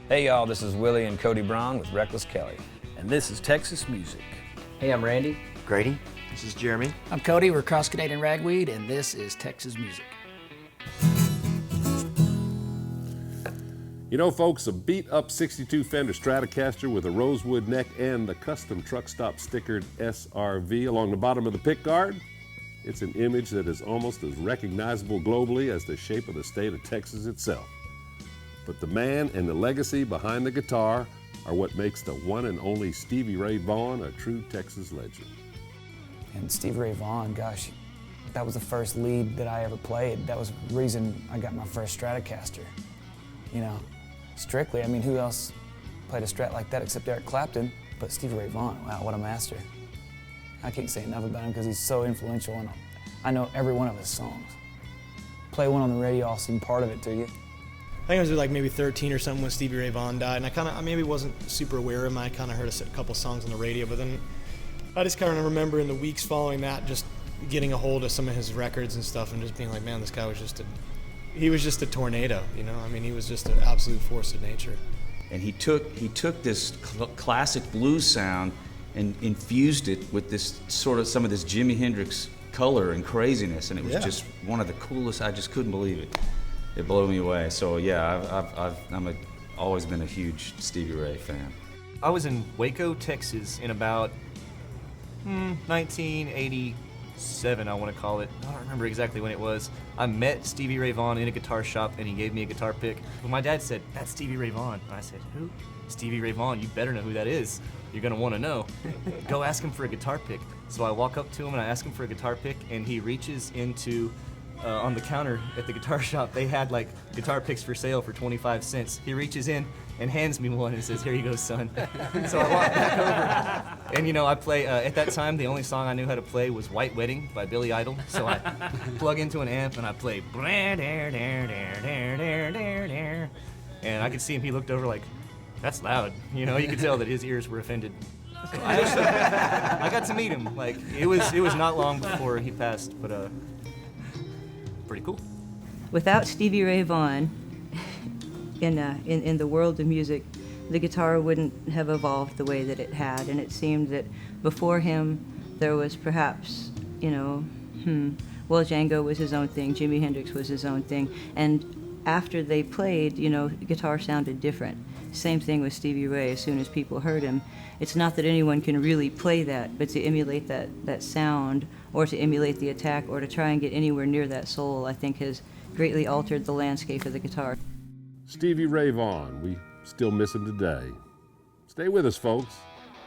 Hey y'all, this is Willie and Cody Brown with Reckless Kelly. And this is Texas Music. Hey, I'm Randy. Grady. This is Jeremy. I'm Cody, we're Cross Canadian Ragweed, and this is Texas Music. You know, folks, a beat-up 62 Fender Stratocaster with a rosewood neck and the custom truck stop stickered SRV along the bottom of the pickguard, it's an image that is almost as recognizable globally as the shape of the state of Texas itself. But the man and the legacy behind the guitar are what makes the one and only Stevie Ray Vaughan a true Texas legend. And Stevie Ray Vaughan, gosh, that was the first lead that I ever played. That was the reason I got my first Stratocaster. You know, strictly, I mean, who else played a Strat like that except Eric Clapton? But Stevie Ray Vaughan, wow, what a master. I can't say enough about him because he's so influential, and I know every one of his songs. Play one on the radio, I'll sing part of it to you. I think I was like maybe 13 or something when Stevie Ray Vaughan died, and I maybe wasn't super aware of him. I kind of heard a couple songs on the radio, but then I just kind of remember in the weeks following that just getting a hold of some of his records and stuff and just being like, man, this guy was just a tornado, you know? I mean, he was just an absolute force of nature. And he took this classic blues sound and infused it with this sort of some of this Jimi Hendrix color and craziness, and it was just one of the coolest. I just couldn't believe it. It blew me away. So yeah, I'm always been a huge Stevie Ray fan. I was in Waco, Texas in about 1987, I want to call it. I don't remember exactly when it was. I met Stevie Ray Vaughan in a guitar shop, and he gave me a guitar pick. But my dad said, "That's Stevie Ray Vaughan." And I said, "Who?" "Stevie Ray Vaughan. You better know who that is. You're going to want to know. Go ask him for a guitar pick." So I walk up to him, and I ask him for a guitar pick, and he reaches into on the counter at the guitar shop. They had like guitar picks for sale for 25 cents. He reaches in and hands me one and says, "Here you go, son." So I walk back over, and you know, I play, at that time, the only song I knew how to play was White Wedding by Billy Idol. So I plug into an amp and I play, and I could see him, he looked over like, "That's loud." You know, you could tell that his ears were offended. So I got to meet him. Like, it was not long before he passed, but pretty cool. Without Stevie Ray Vaughan in the world of music, the guitar wouldn't have evolved the way that it had, and it seemed that before him there was perhaps, you know, well, Django was his own thing, Jimi Hendrix was his own thing, and after they played, you know, the guitar sounded different. Same thing with Stevie Ray. As soon as people heard him, it's not that anyone can really play that, but to emulate that sound, or to emulate the attack, or to try and get anywhere near that soul, I think has greatly altered the landscape of the guitar. Stevie Ray Vaughan, we still miss him today. Stay with us, folks.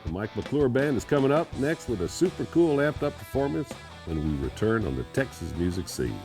The Mike McClure Band is coming up next with a super cool amped up performance when we return on the Texas Music Scene.